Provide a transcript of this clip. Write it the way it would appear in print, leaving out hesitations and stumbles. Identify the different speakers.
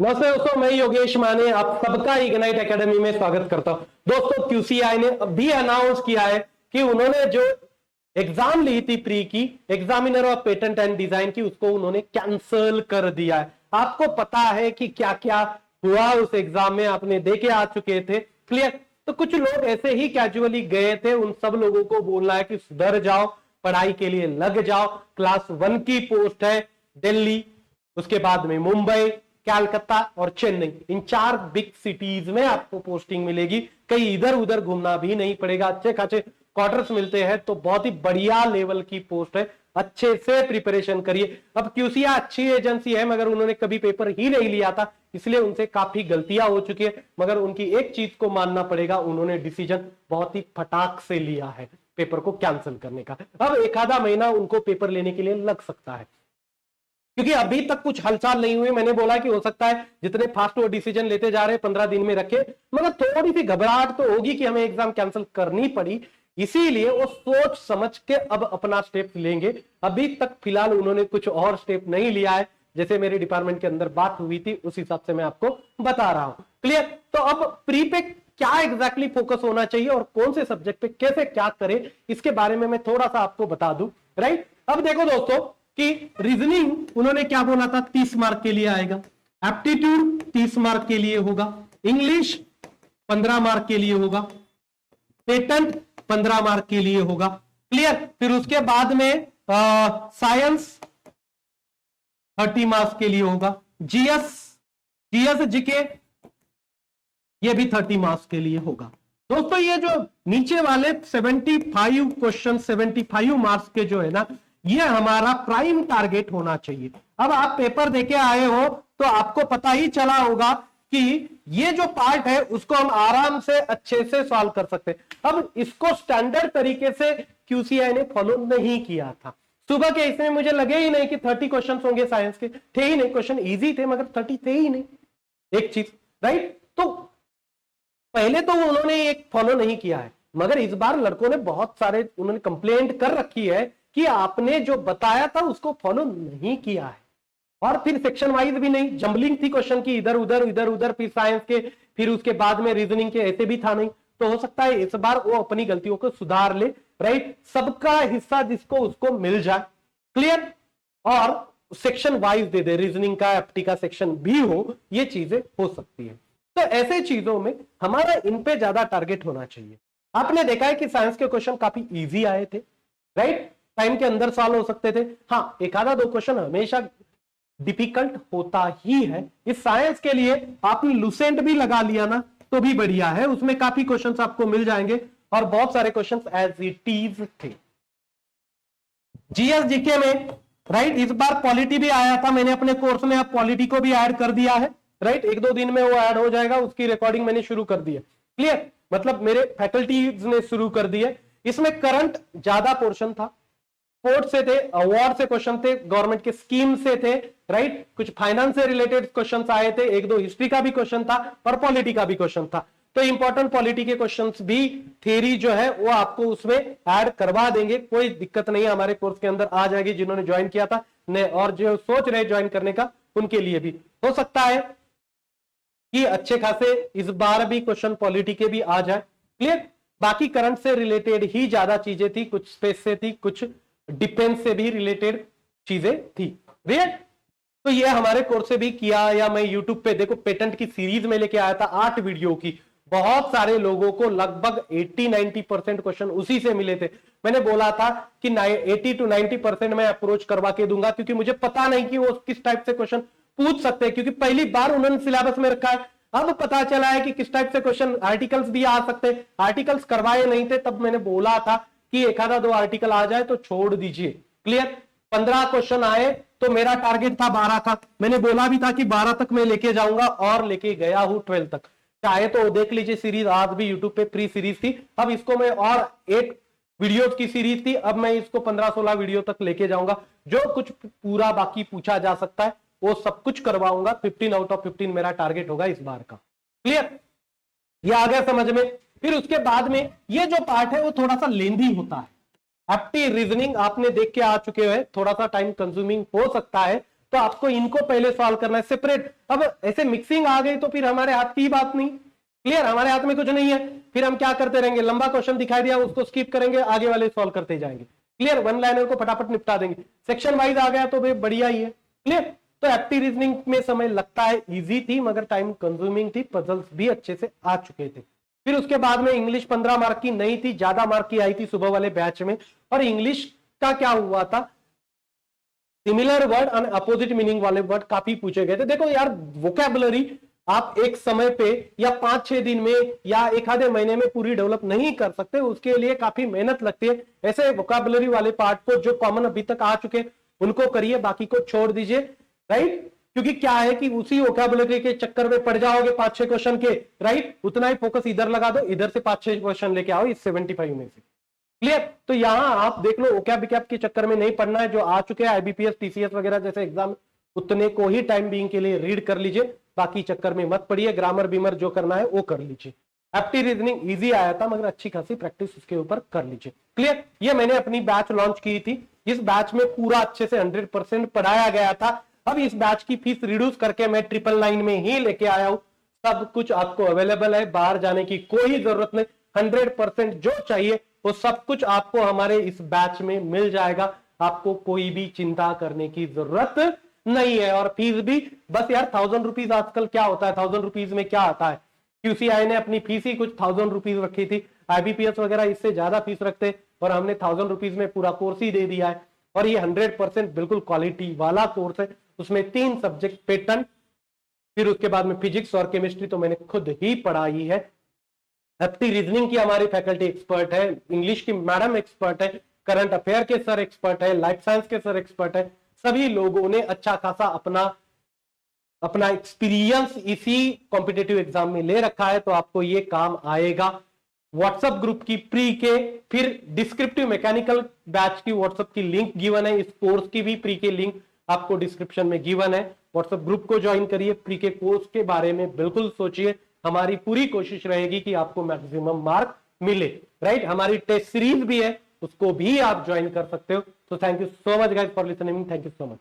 Speaker 1: नमस्ते दोस्तों, मैं योगेश माने आप सबका इग्नाइट एकेडमी में स्वागत करता हूं। दोस्तों, क्यूसीआई ने अभी अनाउंस किया है कि उन्होंने जो एग्जाम ली थी प्री की, examiner of patent and design की, उसको उन्होंने कैंसिल कर दिया है। आपको पता है कि क्या क्या हुआ उस एग्जाम में, आपने देखे आ चुके थे। क्लियर? तो कुछ लोग ऐसे ही कैजुअली गए थे, उन सब लोगों को बोलना है कि सुधर जाओ, पढ़ाई के लिए लग जाओ। क्लास 1 की पोस्ट है दिल्ली, उसके बाद में मुंबई, कलकत्ता और चेन्नई, इन 4 बिग सिटीज में आपको पोस्टिंग मिलेगी। कहीं इधर उधर घूमना भी नहीं पड़ेगा, अच्छे खासे क्वार्टर्स मिलते हैं। तो बहुत ही बढ़िया लेवल की पोस्ट है, अच्छे से प्रिपरेशन करिए। अब क्यूसीआई अच्छी एजेंसी है, मगर उन्होंने कभी पेपर ही नहीं लिया था, इसलिए उनसे काफी गलतियां हो चुकी है। मगर उनकी एक चीज को मानना पड़ेगा, उन्होंने डिसीजन बहुत ही फटाक से लिया है पेपर को कैंसिल करने का। अब एक आधा महीना उनको पेपर लेने के लिए लग सकता है, क्योंकि अभी तक कुछ हलचल नहीं हुई। मैंने बोला कि हो सकता है जितने फास्ट वो डिसीजन लेते जा रहे हैं 15 दिन में रखे, मगर थोड़ी सी घबराहट तो होगी कि हमें एग्जाम कैंसिल करनी पड़ी, इसीलिए वो सोच समझ के अब अपना स्टेप लेंगे। अभी तक फिलहाल उन्होंने कुछ और स्टेप नहीं लिया है, जैसे मेरे डिपार्टमेंट के अंदर बात हुई थी उस हिसाब से मैं आपको बता रहा हूं। क्लियर? तो अब प्री पे क्या एग्जैक्टली फोकस होना चाहिए और कौन से सब्जेक्ट पे कैसे क्या करें, इसके बारे में मैं थोड़ा सा आपको बता दूं। राइट? अब देखो दोस्तों कि रीजनिंग उन्होंने क्या बोला था, 30 मार्क के लिए आएगा। एप्टीट्यूड 30 मार्क के लिए होगा। इंग्लिश 15 मार्क के लिए होगा। पेटेंट 15 मार्क के लिए होगा। क्लियर? फिर उसके बाद में साइंस 30 मार्क्स के लिए होगा। जीएस जीके ये भी 30 मार्क्स के लिए होगा। दोस्तों, ये जो नीचे वाले 75 क्वेश्चन 75 मार्क्स के जो है ना, ये हमारा प्राइम टारगेट होना चाहिए। अब आप पेपर देके आए हो तो आपको पता ही चला होगा कि ये जो पार्ट है उसको हम आराम से अच्छे से सॉल्व कर सकते हैं। अब इसको स्टैंडर्ड तरीके से क्यूसीआई ने फॉलो नहीं किया था। सुबह के इसमें मुझे लगे ही नहीं कि 30 क्वेश्चन होंगे, साइंस के थे ही नहीं, क्वेश्चन इजी थे मगर 30 थे ही नहीं। एक चीज, राइट? तो पहले तो उन्होंने एक फॉलो नहीं किया है, मगर इस बार लड़कों ने बहुत सारे उन्होंने कंप्लेंट कर रखी है कि आपने जो बताया था उसको फॉलो नहीं किया है। और फिर सेक्शन वाइज भी नहीं, जंबलिंग थी क्वेश्चन की, इधर उधर, फिर साइंस के, फिर उसके बाद में रीजनिंग के, ऐसे भी था नहीं। तो हो सकता है इस बार वो अपनी गलतियों को सुधार ले। राइट? सबका हिस्सा जिसको उसको मिल जाए। क्लियर? और सेक्शन वाइज दे दे, रीजनिंग का एप्टी का सेक्शन भी हो, ये चीजें हो सकती है। तो ऐसे चीजों में हमारा इन पे ज्यादा टारगेट होना चाहिए। आपने देखा है कि साइंस के क्वेश्चन काफी इजी आए थे। राइट? टाइम के अंदर सॉल्व हो सकते थे। हाँ, एक आधा दो क्वेश्चन हमेशा डिफिकल्ट होता ही है। इस साइंस के लिए आपने लुसेंट भी लगा लिया ना तो भी बढ़िया है, उसमें काफी क्वेश्चंस आपको मिल जाएंगे और बहुत सारे क्वेश्चंस एज इट इज थे। जीएस जीके में, राइट, इस बार पॉलिटी भी आया था, मैंने अपने कोर्स में अब पॉलिटी को भी ऐड कर दिया है। राइट? 1-2 दिन में वो ऐड हो जाएगा, उसकी रिकॉर्डिंग मैंने शुरू कर दी है। क्लियर? मतलब मेरे फैकल्टीज ने शुरू कर दी है। इसमें करंट ज्यादा पोर्शन था, स्पोर्ट्स से थे, अवार्ड से क्वेश्चन थे, गवर्नमेंट के स्कीम से थे। राइट? कुछ फाइनेंस से रिलेटेड क्वेश्चंस आए थे, 1-2 हिस्ट्री का भी क्वेश्चन था और पॉलिटी का भी क्वेश्चन था। तो इंपॉर्टेंट पॉलिटी के क्वेश्चंस भी, थ्योरी जो है वो आपको उसमें ऐड करवा देंगे, कोई दिक्कत नहीं है, हमारे कोर्स के अंदर आ जाएगी। जिन्होंने ज्वाइन किया था ने और जो सोच रहे ज्वाइन करने का, उनके लिए भी हो सकता है कि अच्छे खासे इस बार भी क्वेश्चन पॉलिटी के भी आ जाए। क्लियर? बाकी करंट से रिलेटेड ही ज्यादा चीजें थी, कुछ स्पेस से थी, कुछ डिफेंस से भी रिलेटेड चीजें थी। राइट? तो ये हमारे कोर्स से भी किया, या मैं यूट्यूब पे देखो पेटेंट की सीरीज में लेके आया था 8 वीडियो की। बहुत सारे लोगों को लगभग 80-90% क्वेश्चन उसी से मिले थे। मैंने बोला था कि 80-90% मैं अप्रोच करवा के दूंगा, क्योंकि मुझे पता नहीं कि वो किस टाइप से क्वेश्चन पूछ सकते हैं, क्योंकि पहली बार उन्होंने सिलेबस में रखा है। अब पता चला है कि किस टाइप से क्वेश्चन, आर्टिकल्स भी आ सकते हैं। आर्टिकल्स करवाए नहीं थे, तब मैंने बोला था कि एक आधा 2 आर्टिकल आ जाए तो छोड़ दीजिए। क्लियर? 15 क्वेश्चन आए तो मेरा टारगेट था 12 का। मैंने बोला भी था कि 12 तक मैं लेके जाऊंगा और लेके गया हूं 12 तक। चाहे तो देख लीजिए सीरीज, आज भी यूट्यूब पे प्री सीरीज थी। अब इसको मैं और 8 वीडियोस की सीरीज थी, अब मैं इसको 15-16 वीडियो तक लेके जाऊंगा। जो कुछ पूरा बाकी पूछा जा सकता है वो सब कुछ करवाऊंगा। 15 आउट ऑफ 15 मेरा टारगेट होगा इस बार का। क्लियर? ये आ गया समझ में? फिर उसके बाद में ये जो पार्ट है वो थोड़ा सा लेंदी होता है। एप्टी रीजनिंग आपने देख के आ चुके हैं, थोड़ा सा टाइम कंज्यूमिंग हो सकता है, तो आपको इनको पहले सॉल्व करना है सेपरेट। अब ऐसे मिक्सिंग आ गई तो फिर हमारे हाथ की बात नहीं, क्लियर, हमारे हाथ में कुछ नहीं है, फिर हम क्या करते रहेंगे, लंबा क्वेश्चन दिखाई दिया उसको स्किप करेंगे, आगे वाले सॉल्व करते जाएंगे, क्लियर, वन लाइनर को फटाफट निपटा देंगे। सेक्शन वाइज आ गया तो भाई बढ़िया ही है, क्लियर। तो एप्टी रीजनिंग में समय लगता है, इजी थी मगर टाइम कंज्यूमिंग थी, पजल्स भी अच्छे से आ चुके थे। फिर उसके बाद में इंग्लिश 15 मार्क की नहीं थी, ज्यादा मार्क की आई थी सुबह वाले बैच में। और इंग्लिश का क्या हुआ था, सिमिलर वर्ड और अपोजिट मीनिंग वाले वर्ड काफी पूछे गए थे। देखो यार, वोकैबुलरी आप एक समय पे या 5-6 दिन में या एक आधे महीने में पूरी डेवलप नहीं कर सकते, उसके लिए काफी मेहनत लगती है। ऐसे वोकैबुलरी वाले पार्ट को जो कॉमन अभी तक आ चुके उनको करिए, बाकी को छोड़ दीजिए, राइट। क्योंकि क्या है कि उसी वोकैबुलरी के चक्कर में पड़ जाओगे 5-6 क्वेश्चन के, राइट। उतना ही फोकस इधर लगा दो, इधर से 5-6 क्वेश्चन लेके आओ इस 75 में से, क्लियर। तो यहां आप देख लो, ओकैब के चक्कर में नहीं पढ़ना है, जो आ चुके हैं आईबीपीएस टीसीएस वगैरह जैसे एग्जाम, उतने को ही टाइम बीइंग के लिए रीड कर लीजिए, बाकी चक्कर में मत पढ़िए। ग्रामर बीमर जो करना है वो कर लीजिए। एप्टी रीजनिंग इजी आया था मगर अच्छी खासी प्रैक्टिस उसके ऊपर कर लीजिए, क्लियर। ये मैंने अपनी बैच लॉन्च की थी, इस बैच में पूरा अच्छे से 100% पढ़ाया गया था। अब इस बैच की फीस रिड्यूस करके मैं 999 में ही लेके आया हूं। सब कुछ आपको अवेलेबल है, बाहर जाने की कोई जरूरत नहीं, 100% जो चाहिए वो सब कुछ आपको हमारे इस बैच में मिल जाएगा। आपको कोई भी चिंता करने की जरूरत नहीं है। और फीस भी बस यार 1000 रुपीज, आजकल क्या होता है 1000 रुपीज में क्या आता है, क्यूसीआई ने अपनी फीस ही कुछ 1000 रुपीज रखी थी, आईबीपीएस वगैरह इससे ज्यादा फीस रखते, और हमने 1000 रुपीज में पूरा कोर्स ही दे दिया है। और ये 100% बिल्कुल क्वालिटी वाला कोर्स है, उसमें 3 सब्जेक्ट पैटर्न, फिर उसके बाद में फिजिक्स और केमिस्ट्री तो मैंने खुद ही पढ़ाई है। एप्टी रीजनिंग की हमारी फैकल्टी एक्सपर्ट है, इंग्लिश की मैडम एक्सपर्ट है, करंट अफेयर के सर एक्सपर्ट है, लाइफ साइंस के सर एक्सपर्ट है। सभी लोगों ने अच्छा खासा अपना एक्सपीरियंस इसी कॉम्पिटेटिव एग्जाम में ले रखा है, तो आपको ये काम आएगा। व्हाट्सएप ग्रुप की प्री के, फिर डिस्क्रिप्टिव मैकेनिकल बैच की व्हाट्सएप की लिंक गिवन है, इस कोर्स की भी प्री के लिंक आपको डिस्क्रिप्शन में गिवन है। व्हाट्सएप ग्रुप को ज्वाइन करिए, प्री के कोर्स के बारे में बिल्कुल सोचिए। हमारी पूरी कोशिश रहेगी कि आपको मैक्सिमम मार्क मिले, राइट। हमारी टेस्ट सीरीज भी है, उसको भी आप ज्वाइन कर सकते हो। तो thank you so much guys for listening, thank you so much.